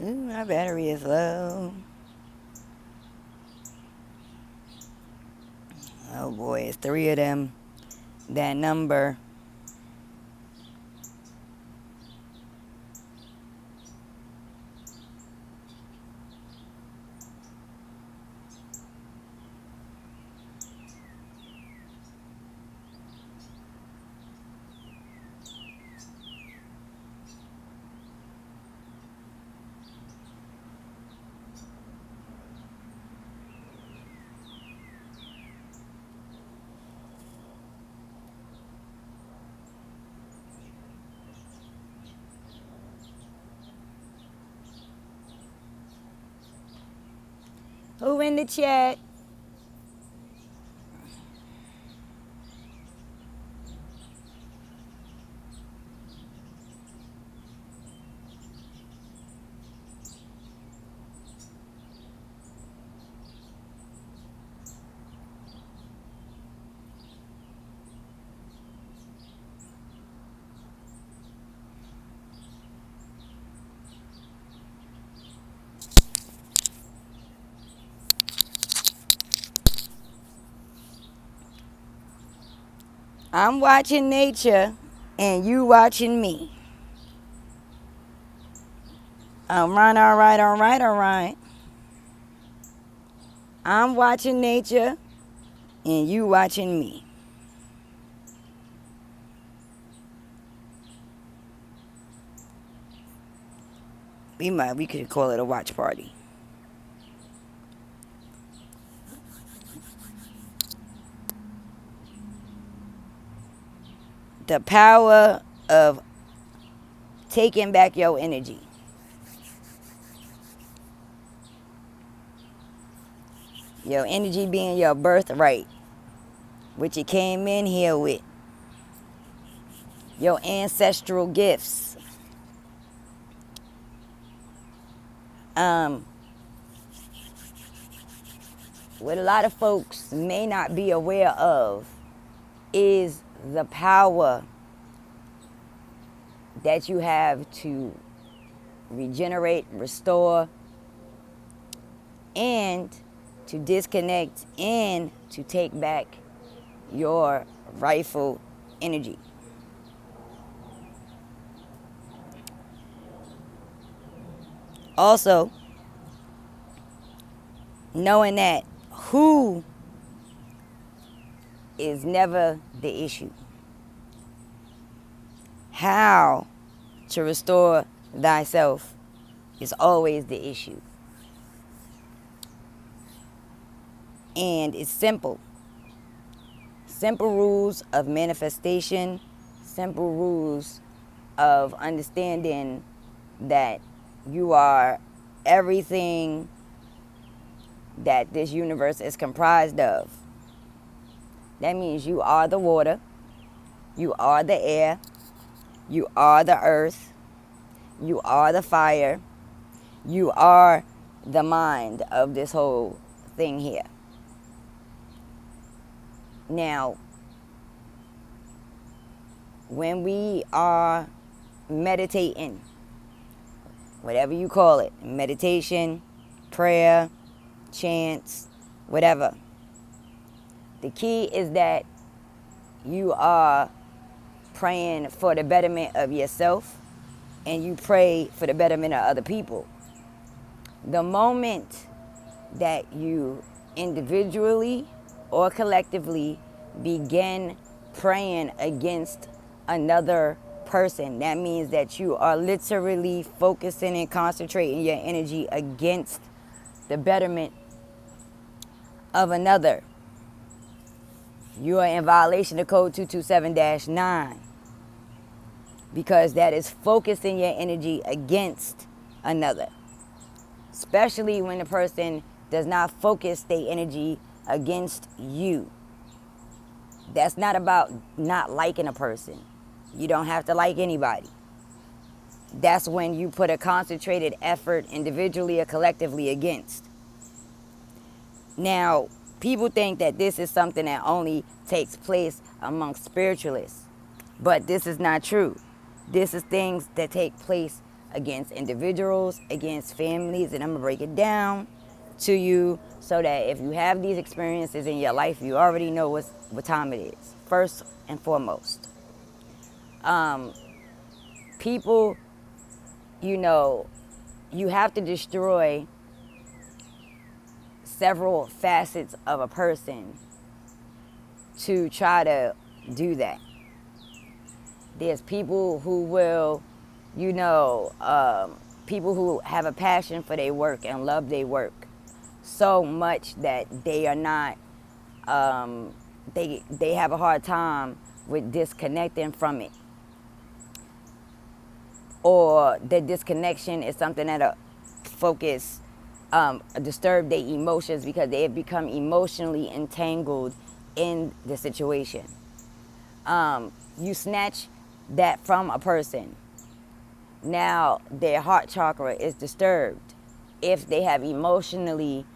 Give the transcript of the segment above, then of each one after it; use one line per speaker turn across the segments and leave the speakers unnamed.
Ooh, my battery is low. Oh boy, it's 3 of them. That number. Who in the chat? I'm watching nature and you watching me. All right, all right, all right, all right. I'm watching nature and you watching me. We could call it a watch party. The power of taking back your energy. Your energy being your birthright, which you came in here with. Your ancestral gifts. What a lot of folks may not be aware of is the power that you have to regenerate, restore, and to disconnect and to take back your rightful energy. Also, knowing that who is never the issue. How to restore thyself is always the issue. And it's simple. Simple rules of manifestation, simple rules of understanding that you are everything that this universe is comprised of. That means you are the water, you are the air, you are the earth, you are the fire, you are the mind of this whole thing here. Now, when we are meditating, whatever you call it, meditation, prayer, chants, whatever, the key is that you are praying for the betterment of yourself and you pray for the betterment of other people. The moment that you individually or collectively begin praying against another person, that means that you are literally focusing and concentrating your energy against the betterment of another. You are in violation of code 227-9 because that is focusing your energy against another, especially when the person does not focus their energy against you. That's not about not liking a person. You don't have to like anybody. That's when you put a concentrated effort individually or collectively against. Now, people think that this is something that only takes place amongst spiritualists, but this is not true. This is things that take place against individuals, against families, and I'm going to break it down to you so that if you have these experiences in your life, you already know what time it is, first and foremost. People, you know, you have to destroy several facets of a person to try to do that. There's people who will, you know, people who have a passion for their work and love their work so much that they are not, they have a hard time with disconnecting from it. Or the disconnection is something that'll disturb their emotions because they have become emotionally entangled in the situation. You snatch that from a person. Now their heart chakra is disturbed if they have emotionally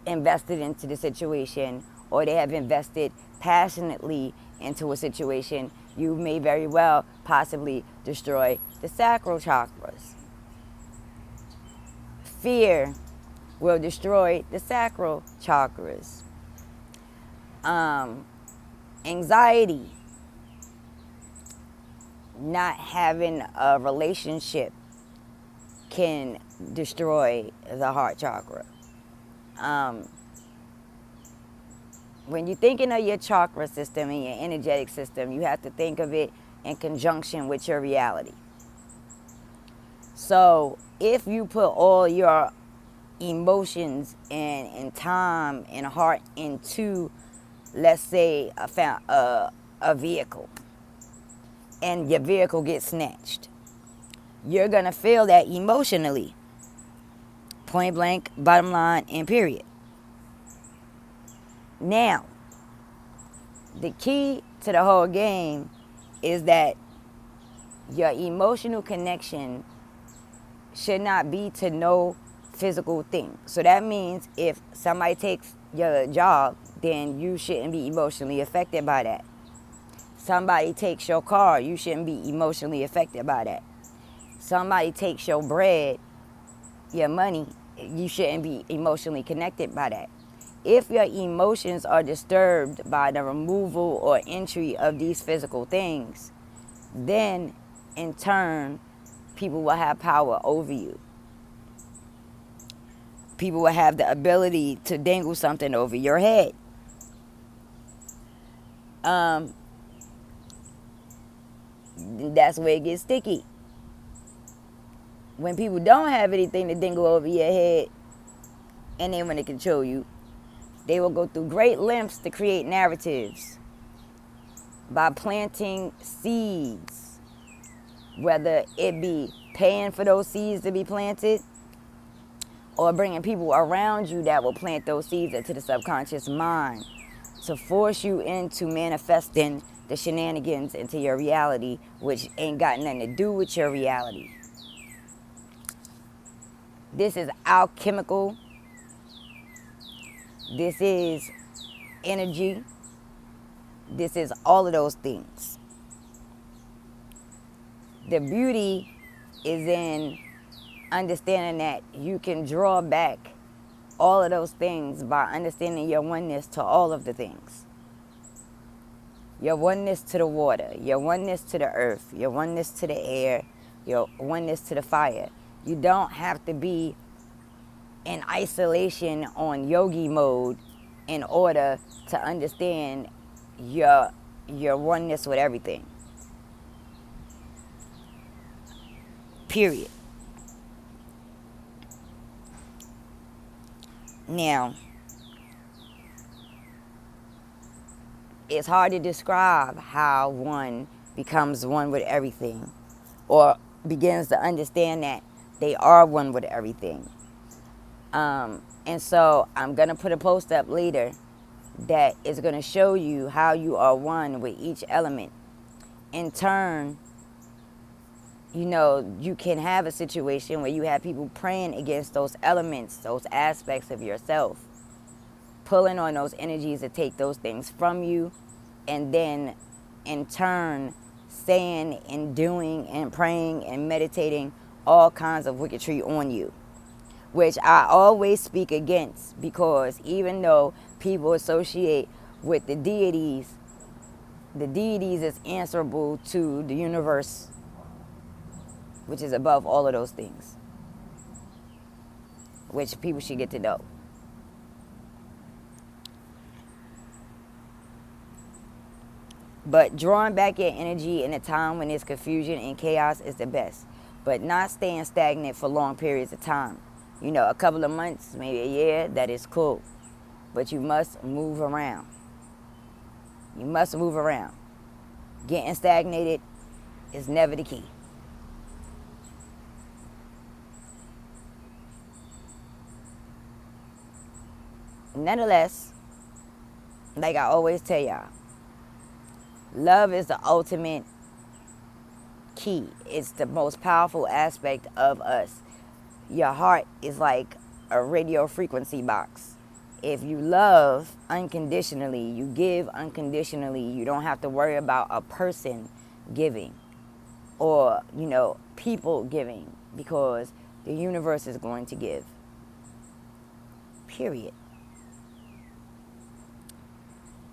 invested into the situation, or they have invested passionately into a situation. You may very well possibly destroy the sacral chakras. Fear will destroy the sacral chakras. Anxiety, not having a relationship, can destroy the heart chakra. When you're thinking of your chakra system and your energetic system, you have to think of it in conjunction with your reality. So if you put all your emotions and time and heart into, let's say, a vehicle, and your vehicle gets snatched, you're going to feel that emotionally. Point blank, bottom line, and period. Now, the key to the whole game is that your emotional connection should not be to no physical thing. So that means if somebody takes your job, then you shouldn't be emotionally affected by that. Somebody takes your car, you shouldn't be emotionally affected by that. Somebody takes your bread, your money, you shouldn't be emotionally connected by that. If your emotions are disturbed by the removal or entry of these physical things, then in turn, people will have power over you. People will have the ability to dangle something over your head. That's where it gets sticky. When people don't have anything to dangle over your head and they want to control you, they will go through great lengths to create narratives by planting seeds, whether it be paying for those seeds to be planted or bringing people around you that will plant those seeds into the subconscious mind to force you into manifesting the shenanigans into your reality, which ain't got nothing to do with your reality. This is alchemical. This is energy. This is all of those things. The beauty is in understanding that you can draw back all of those things by understanding your oneness to all of the things. Your oneness to the water, your oneness to the earth, your oneness to the air, your oneness to the fire. You don't have to be in isolation on yogi mode in order to understand your oneness with everything. Period. Now, it's hard to describe how one becomes one with everything or begins to understand that they are one with everything. And so I'm going to put a post up later that is going to show you how you are one with each element. In turn, you know, you can have a situation where you have people praying against those elements, those aspects of yourself, pulling on those energies to take those things from you, and then in turn saying and doing and praying and meditating all kinds of wickedry on you, which I always speak against, because even though people associate with the deities is answerable to the universe, which is above all of those things, which people should get to know. But drawing back your energy in a time when there's confusion and chaos is the best. But not staying stagnant for long periods of time. You know, a couple of months, maybe a year, that is cool. But you must move around. You must move around. Getting stagnated is never the key. Nonetheless, like I always tell y'all, love is the ultimate key. It's the most powerful aspect of us. Your heart is like a radio frequency box. If you love unconditionally, you give unconditionally, you don't have to worry about a person giving or, you know, people giving, because the universe is going to give. Period.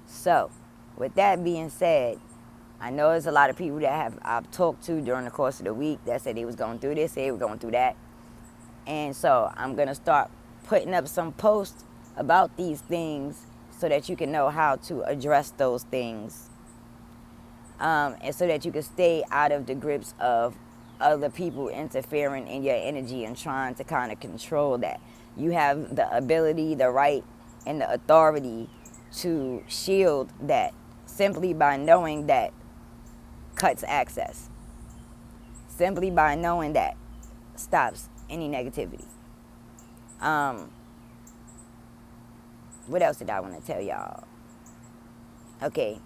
So, with that being said, I know there's a lot of people that I've talked to during the course of the week that said they was going through this, they were going through that. And so I'm going to start putting up some posts about these things so that you can know how to address those things. And so that you can stay out of the grips of other people interfering in your energy and trying to kind of control that. You have the ability, the right, and the authority to shield that simply by knowing that cuts access. Simply by knowing that stops any negativity. What else did I want to tell y'all? Okay.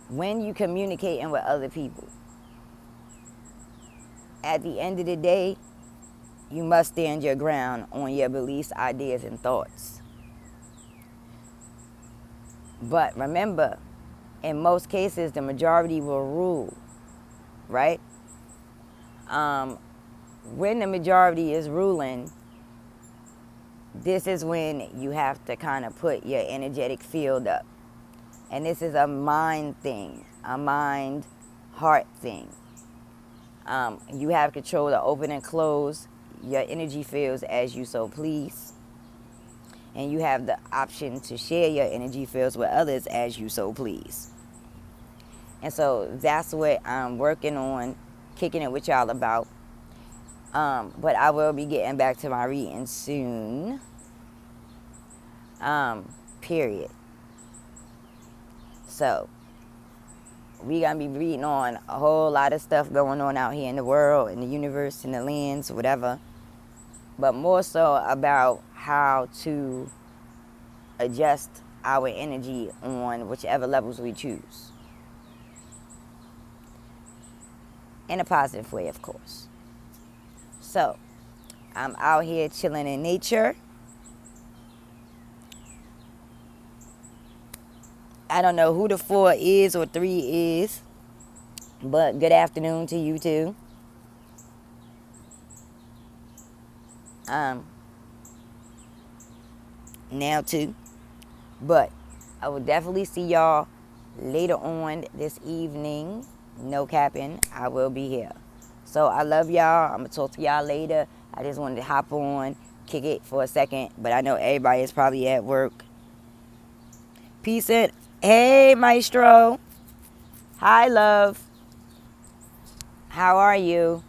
When you communicating with other people, at the end of the day, you must stand your ground on your beliefs, ideas, and thoughts. But remember, in most cases, the majority will rule, right? When the majority is ruling, this is when you have to kind of put your energetic field up. And this is a mind thing, a mind-heart thing. You have control to open and close your energy fields as you so please. And you have the option to share your energy fields with others as you so please. And so that's what I'm working on, kicking it with y'all about. But I will be getting back to my reading soon. Period. So, we're going to be reading on a whole lot of stuff going on out here in the world, in the universe, in the lands, whatever. But more so about how to adjust our energy on whichever levels we choose. In a positive way, of course. So, I'm out here chilling in nature. I don't know who the 4 is or 3 is, but good afternoon to you too. Now too. But I will definitely see y'all later on this evening. No capping. I will be here. So I love y'all. I'm going to talk to y'all later. I just wanted to hop on, kick it for a second. But I know everybody is probably at work. Peace and hey, Maestro. Hi, love. How are you?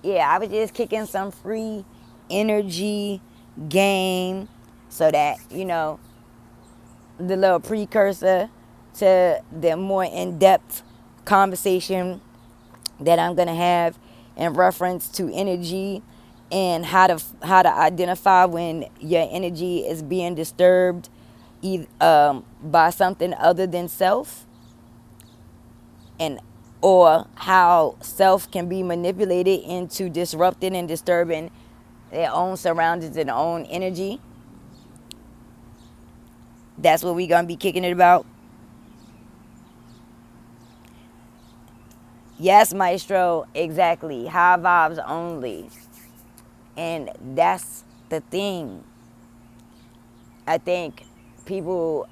Yeah, I was just kicking some free energy game so that, you know, the little precursor to the more in-depth conversation that I'm going to have in reference to energy and how to identify when your energy is being disturbed by something other than self. And or how self can be manipulated into disrupting and disturbing their own surroundings and their own energy. That's what we're going to be kicking it about. Yes, Maestro, exactly. High vibes only. And that's the thing. I think people,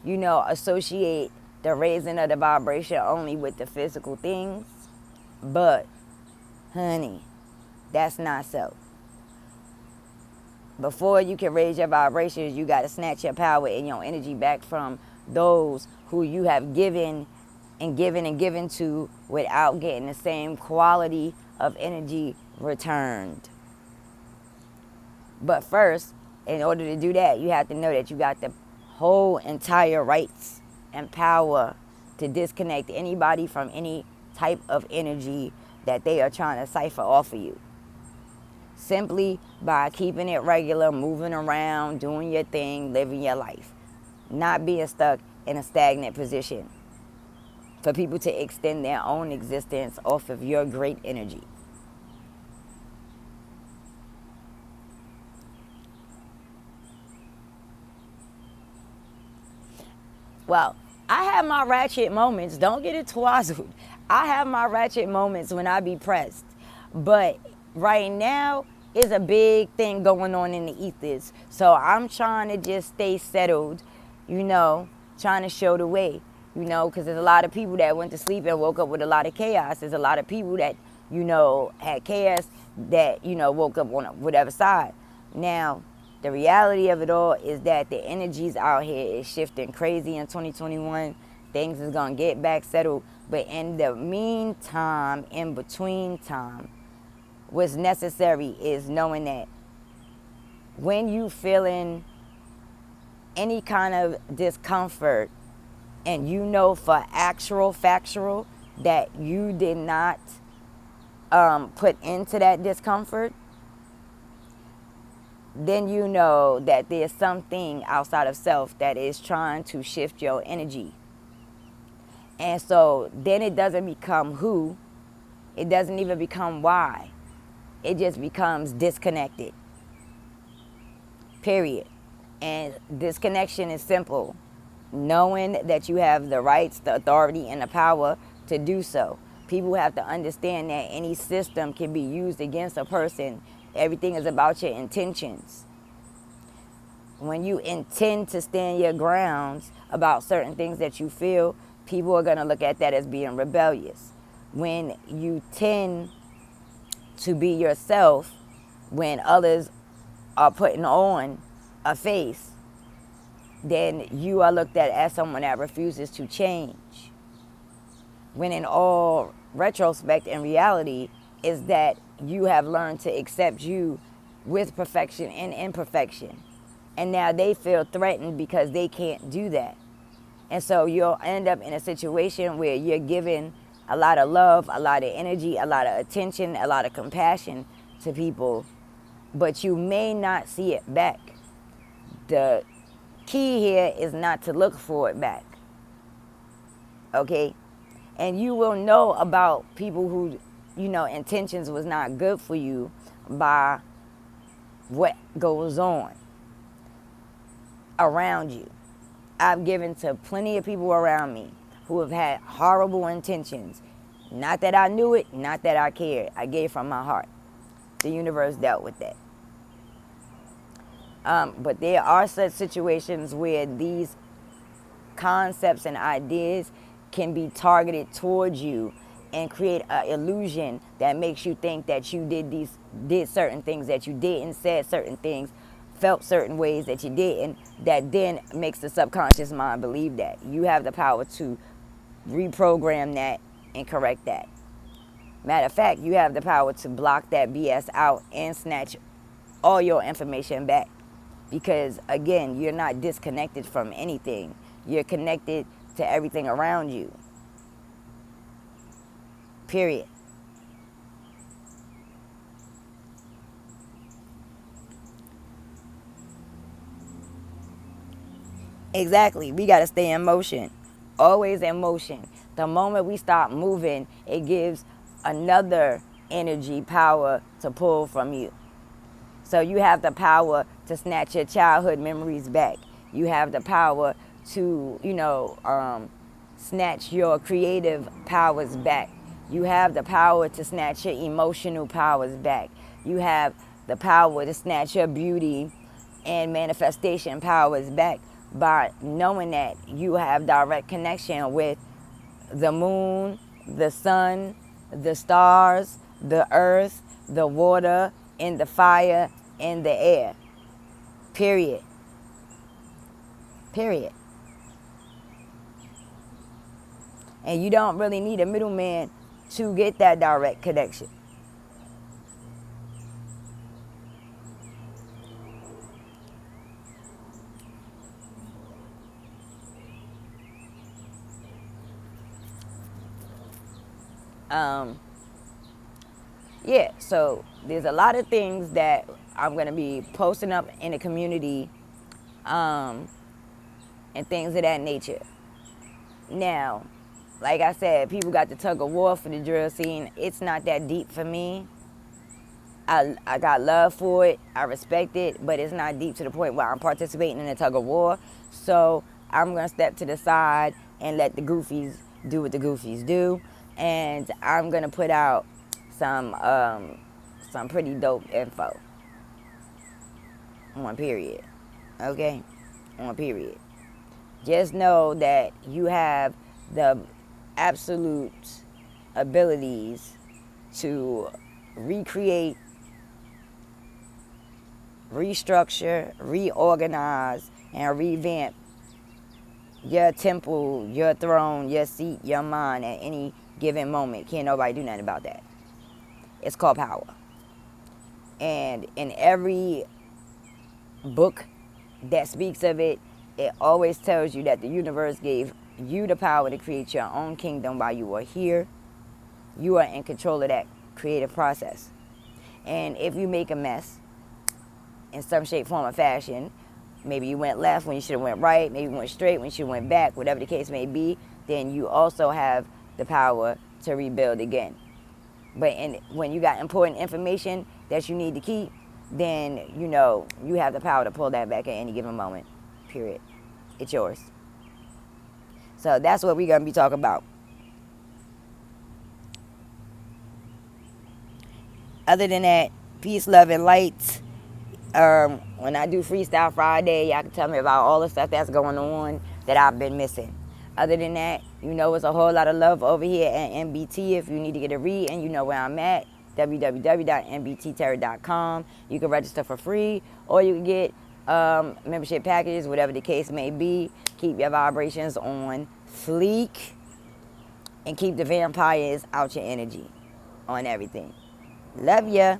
associate the raising of the vibration only with the physical things. But, honey, that's not so. Before you can raise your vibrations, you got to snatch your power and your energy back from those who you have given and given and given to without getting the same quality of energy returned. But first, in order to do that, you have to know that you got the whole entire rights and power to disconnect anybody from any type of energy that they are trying to cipher off of you. Simply by keeping it regular, moving around, doing your thing, living your life. Not being stuck in a stagnant position. For people to extend their own existence off of your great energy. Well, I have my ratchet moments. Don't get it twazzled. I have my ratchet moments when I be pressed. But right now is a big thing going on in the ethers. So I'm trying to just stay settled, trying to show the way, because there's a lot of people that went to sleep and woke up with a lot of chaos. There's a lot of people that, had chaos that, woke up on whatever side. Now, the reality of it all is that the energies out here is shifting crazy in 2021. Things is going to get back settled. But in the meantime, in between time, what's necessary is knowing that when you feeling any kind of discomfort and for factual that you did not put into that discomfort, then you know that there's something outside of self that is trying to shift your energy. And so then it doesn't become who, it doesn't even become why. It just becomes disconnected. Period. And disconnection is simple. Knowing that you have the rights, the authority, and the power to do so. People have to understand that any system can be used against a person. Everything is about your intentions. When you intend to stand your grounds about certain things that you feel, people are going to look at that as being rebellious. When you tend to be yourself, when others are putting on a face, then you are looked at as someone that refuses to change. When in all retrospect and reality is that you have learned to accept you with perfection and imperfection. And now they feel threatened because they can't do that. And so you'll end up in a situation where you're giving a lot of love, a lot of energy, a lot of attention, a lot of compassion to people, but you may not see it back. The key here is not to look for it back. Okay? And you will know about people who, intentions was not good for you by what goes on around you. I've given to plenty of people around me who have had horrible intentions. Not that I knew it, not that I cared. I gave from my heart. The universe dealt with that. But there are such situations where these concepts and ideas can be targeted towards you and create an illusion that makes you think that you did certain things that you didn't, said certain things, felt certain ways that you didn't, that then makes the subconscious mind believe that. You have the power to reprogram that and correct that. Matter of fact, you have the power to block that BS out and snatch all your information back. Because, again, you're not disconnected from anything. You're connected to everything around you. Period. Exactly. We got to stay in motion. Always in motion. The moment we stop moving, it gives another energy power to pull from you. So you have the power to snatch your childhood memories back. You have the power to, snatch your creative powers back. You have the power to snatch your emotional powers back. You have the power to snatch your beauty and manifestation powers back by knowing that you have direct connection with the moon, the sun, the stars, the earth, the water, and the fire, and the air. Period. Period. And you don't really need a middleman to get that direct connection. Yeah, so there's a lot of things that I'm going to be posting up in the community, and things of that nature. Now, like I said, people got the tug of war for the drill scene. It's not that deep for me. I got love for it. I respect it, but it's not deep to the point where I'm participating in the tug of war. So I'm going to step to the side and let the goofies do what the goofies do. And I'm going to put out some pretty dope info on period. Okay? On period. Just know that you have the absolute abilities to recreate, restructure, reorganize, and revamp your temple, your throne, your seat, your mind at any given moment. Can't nobody do nothing about that. It's called power. And in every book that speaks of it, it always tells you that the universe gave you the power to create your own kingdom while you are here. You are in control of that creative process. And if you make a mess in some shape, form, or fashion, maybe you went left when you should have went right, maybe you went straight when you should have went back, whatever the case may be, then you also have the power to rebuild again. But when you got important information that you need to keep, then you have the power to pull that back at any given moment. Period. It's yours. So that's what we're going to be talking about. Other than that, peace, love, and light. When I do Freestyle Friday, y'all can tell me about all the stuff that's going on that I've been missing. Other than that, it's a whole lot of love over here at NBT. If you need to get a read and you know where I'm at, www.nbttarot.com. You can register for free, or you can get membership packages, whatever the case may be. Keep your vibrations on fleek and keep the vampires out your energy on everything. Love ya.